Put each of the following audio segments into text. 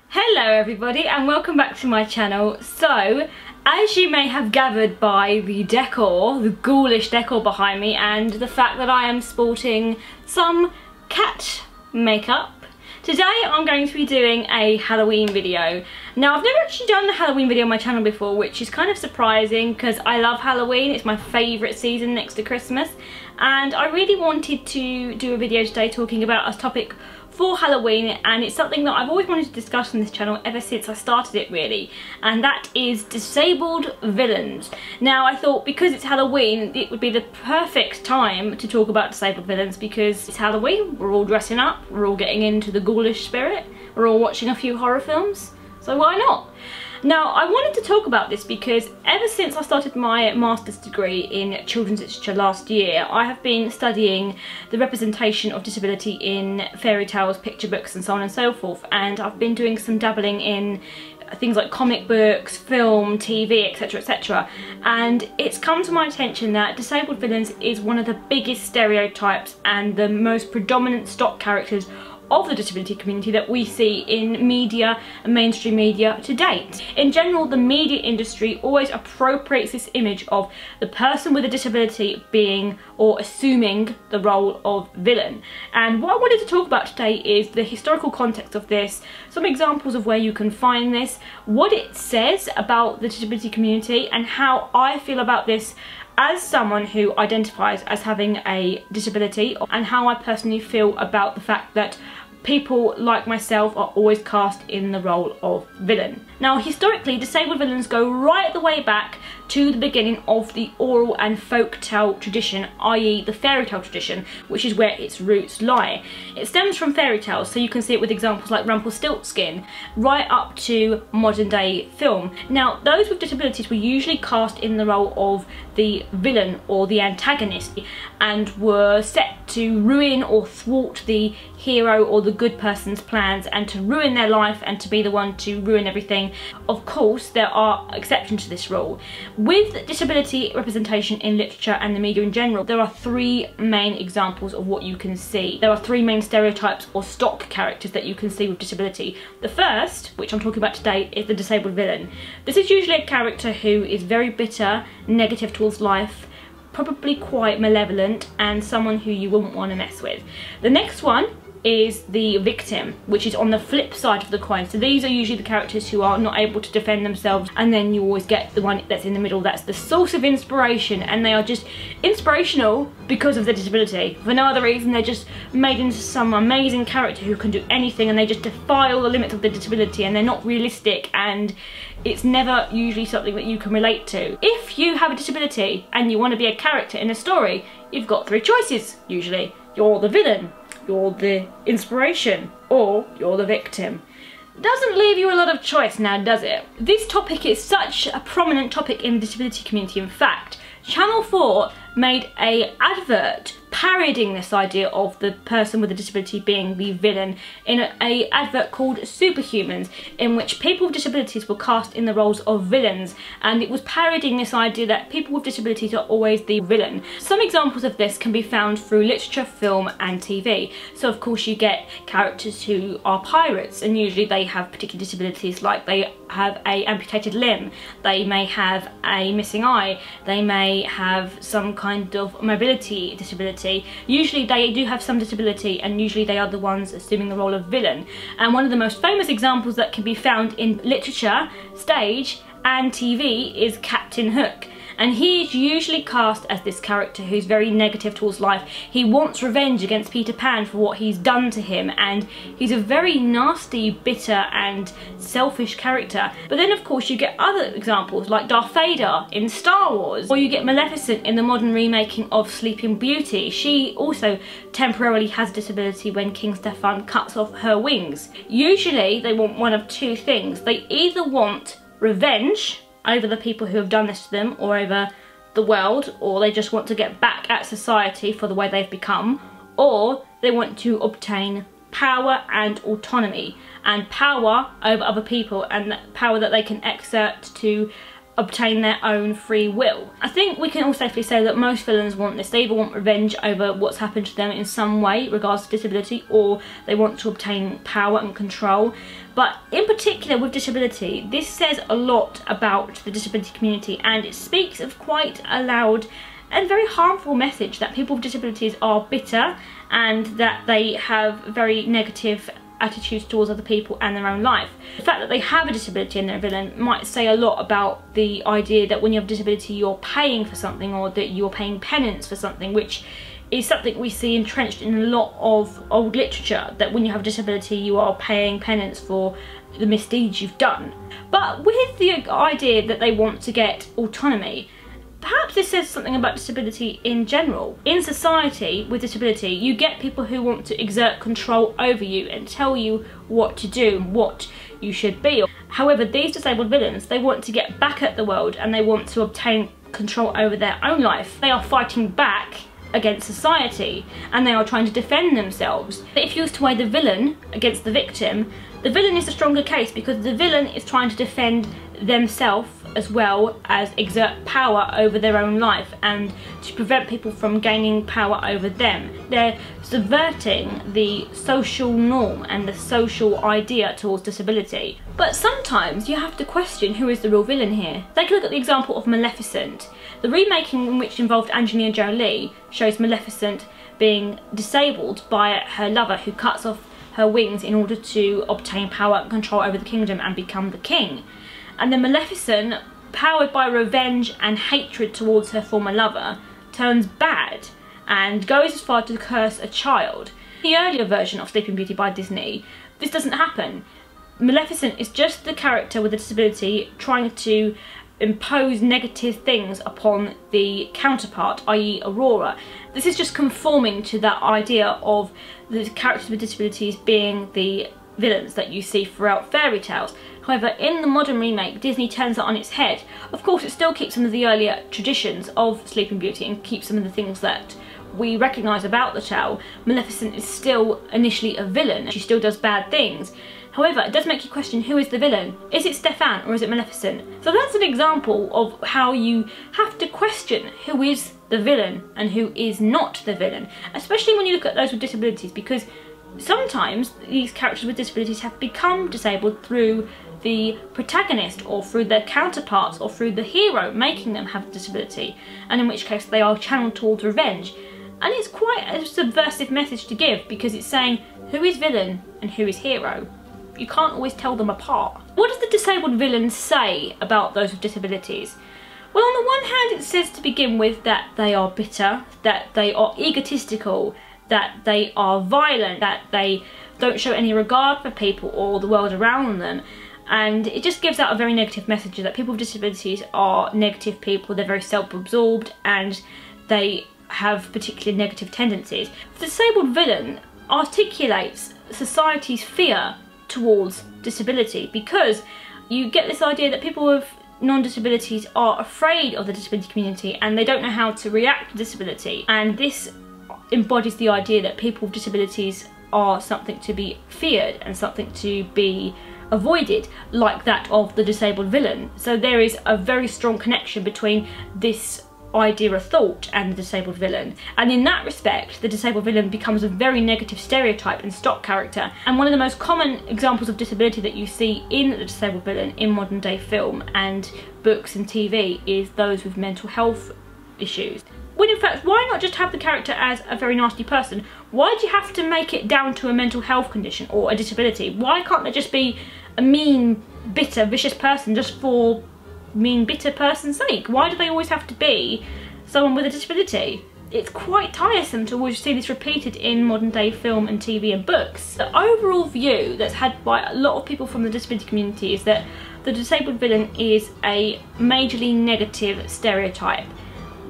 Hello everybody and welcome back to my channel. So, as you may have gathered by the decor, the ghoulish decor behind me, and the fact that I am sporting some cat makeup, today I'm going to be doing a Halloween video. Now, I've never actually done a Halloween video on my channel before, which is kind of surprising because I love Halloween. It's my favourite season next to Christmas, and I really wanted to do a video today talking about a topic for Halloween, and it's something that I've always wanted to discuss on this channel ever since I started it, really, and that is disabled villains. Now, I thought because it's Halloween it would be the perfect time to talk about disabled villains because it's Halloween, we're all dressing up, we're all getting into the ghoulish spirit, we're all watching a few horror films, so why not? Now, I wanted to talk about this because ever since I started my master's degree in children's literature last year, I have been studying the representation of disability in fairy tales, picture books and so on and so forth, and I've been doing some dabbling in things like comic books, film, TV, etc, etc, and it's come to my attention that disabled villains is one of the biggest stereotypes and the most predominant stock characters of the disability community that we see in media and mainstream media to date. In general, the media industry always appropriates this image of the person with a disability being or assuming the role of villain. And what I wanted to talk about today is the historical context of this, some examples of where you can find this, what it says about the disability community, and how I feel about this as someone who identifies as having a disability, and how I personally feel about the fact that people like myself are always cast in the role of villain. Now, historically, disabled villains go right the way back to the beginning of the oral and folk tale tradition, i.e. the fairy tale tradition, which is where its roots lie. It stems from fairy tales, so you can see it with examples like Rumplestiltskin, right up to modern day film. Now, those with disabilities were usually cast in the role of the villain or the antagonist, and were set to ruin or thwart the hero or the good person's plans, and to ruin their life and to be the one to ruin everything. Of course, there are exceptions to this rule. With disability representation in literature and the media in general, there are three main examples of what you can see. There are three main stereotypes or stock characters that you can see with disability. The first, which I'm talking about today, is the disabled villain. This is usually a character who is very bitter, negative towards life, probably quite malevolent, and someone who you wouldn't want to mess with. The next one is the victim, which is on the flip side of the coin. So these are usually the characters who are not able to defend themselves, and then you always get the one that's in the middle, that's the source of inspiration, and they are just inspirational because of their disability. For no other reason, they're just made into some amazing character who can do anything, and they just defy all the limits of their disability, and they're not realistic, and it's never usually something that you can relate to. If you have a disability and you want to be a character in a story, you've got three choices usually. You're the villain, you're the inspiration, or you're the victim. Doesn't leave you a lot of choice now, does it? This topic is such a prominent topic in the disability community. In fact, Channel 4 made an advert parodying this idea of the person with a disability being the villain in an advert called Superhumans, in which people with disabilities were cast in the roles of villains, and it was parodying this idea that people with disabilities are always the villain. Some examples of this can be found through literature, film and TV. So of course you get characters who are pirates, and usually they have particular disabilities, like they have an amputated limb, they may have a missing eye, they may have some kind of mobility disability. Usually they do have some disability, and usually they are the ones assuming the role of villain. And one of the most famous examples that can be found in literature, stage and TV is Captain Hook. And he is usually cast as this character who's very negative towards life. He wants revenge against Peter Pan for what he's done to him, and he's a very nasty, bitter and selfish character. But then of course you get other examples like Darth Vader in Star Wars, or you get Maleficent in the modern remaking of Sleeping Beauty. She also temporarily has a disability when King Stefan cuts off her wings. Usually they want one of two things. They either want revenge over the people who have done this to them, or over the world, or they just want to get back at society for the way they've become, or they want to obtain power and autonomy, and power over other people, and power that they can exert to obtain their own free will. I think we can all safely say that most villains want this. They either want revenge over what's happened to them in some way regards to disability, or they want to obtain power and control. But in particular with disability, this says a lot about the disability community, and it speaks of quite a loud and very harmful message that people with disabilities are bitter and that they have very negative attitudes towards other people and their own life. The fact that they have a disability and they're a villain might say a lot about the idea that when you have a disability you're paying for something, or that you're paying penance for something, which is something we see entrenched in a lot of old literature, that when you have a disability you are paying penance for the misdeeds you've done. But with the idea that they want to get autonomy, perhaps this says something about disability in general. In society with disability, you get people who want to exert control over you and tell you what to do and what you should be. However, these disabled villains, they want to get back at the world and they want to obtain control over their own life. They are fighting back against society and they are trying to defend themselves. If you was to weigh the villain against the victim, the villain is a stronger case because the villain is trying to defend themselves as well as exert power over their own life and to prevent people from gaining power over them. They're subverting the social norm and the social idea towards disability. But sometimes you have to question who is the real villain here. Take a look at the example of Maleficent. The remaking, which involved Angelina Jolie, shows Maleficent being disabled by her lover who cuts off her wings in order to obtain power and control over the kingdom and become the king. And then Maleficent, powered by revenge and hatred towards her former lover, turns bad and goes as far to curse a child. In the earlier version of Sleeping Beauty by Disney, this doesn't happen. Maleficent is just the character with a disability trying to impose negative things upon the counterpart, i.e. Aurora. This is just conforming to that idea of the characters with disabilities being the villains that you see throughout fairy tales. However, in the modern remake, Disney turns that on its head. Of course, it still keeps some of the earlier traditions of Sleeping Beauty and keeps some of the things that we recognise about the tale. Maleficent is still initially a villain. She still does bad things. However, it does make you question who is the villain. Is it Stefan or is it Maleficent? So that's an example of how you have to question who is the villain and who is not the villain, especially when you look at those with disabilities, because sometimes these characters with disabilities have become disabled through the protagonist or through their counterparts or through the hero making them have a disability, and in which case they are channeled towards revenge. And it's quite a subversive message to give because it's saying who is villain and who is hero. You can't always tell them apart. What does the disabled villain say about those with disabilities? Well, on the one hand it says to begin with that they are bitter, that they are egotistical, that they are violent, that they don't show any regard for people or the world around them. And it just gives out a very negative message that people with disabilities are negative people, they're very self-absorbed and they have particularly negative tendencies. The disabled villain articulates society's fear towards disability, because you get this idea that people with non-disabilities are afraid of the disability community and they don't know how to react to disability, and this embodies the idea that people with disabilities are something to be feared and something to be avoided, like that of the disabled villain. So there is a very strong connection between this idea of thought and the disabled villain, and in that respect the disabled villain becomes a very negative stereotype and stock character. And one of the most common examples of disability that you see in the disabled villain in modern day film and books and TV is those with mental health issues. When in fact, why not just have the character as a very nasty person? Why do you have to make it down to a mental health condition or a disability? Why can't they just be a mean, bitter, vicious person just for mean, bitter person's sake? Why do they always have to be someone with a disability? It's quite tiresome to always see this repeated in modern day film and TV and books. The overall view that's had by a lot of people from the disability community is that the disabled villain is a majorly negative stereotype.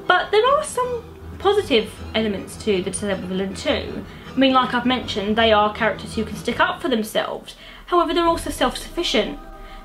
But there are some positive elements to the disabled villain too. I mean, like I've mentioned, they are characters who can stick up for themselves. However, they're also self-sufficient.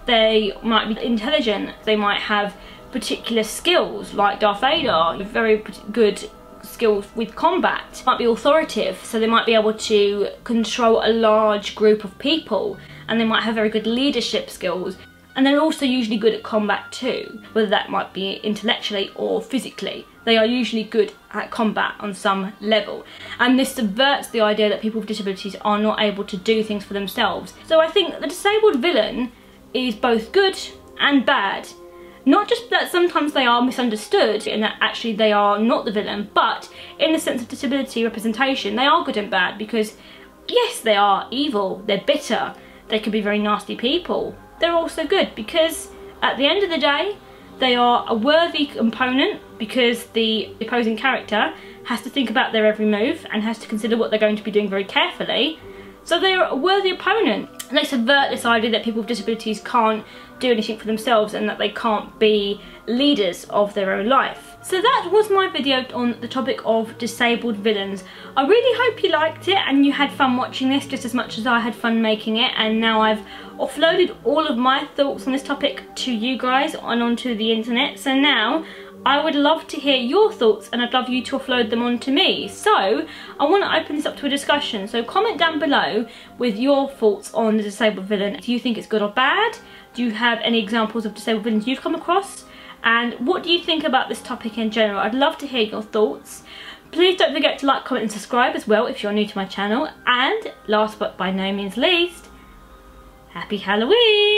They might be intelligent, they might have particular skills, like Darth Vader, very good skills with combat. Might be authoritative, so they might be able to control a large group of people, and they might have very good leadership skills. And they're also usually good at combat too, whether that might be intellectually or physically. They are usually good at combat on some level. And this subverts the idea that people with disabilities are not able to do things for themselves. So I think the disabled villain is both good and bad. Not just that sometimes they are misunderstood and that actually they are not the villain, but in the sense of disability representation, they are good and bad because yes, they are evil, they're bitter, they can be very nasty people. They're also good because at the end of the day, they are a worthy opponent because the opposing character has to think about their every move and has to consider what they're going to be doing very carefully. So they're a worthy opponent. And they subvert this idea that people with disabilities can't do anything for themselves and that they can't be leaders of their own life. So that was my video on the topic of disabled villains. I really hope you liked it and you had fun watching this just as much as I had fun making it, and now I've offloaded all of my thoughts on this topic to you guys and onto the internet. So now I would love to hear your thoughts and I'd love you to offload them onto me. So I want to open this up to a discussion. So comment down below with your thoughts on the disabled villain. Do you think it's good or bad? Do you have any examples of disabled villains you've come across? And what do you think about this topic in general? I'd love to hear your thoughts. Please don't forget to like, comment and subscribe as well if you're new to my channel. And last but by no means least, happy Halloween!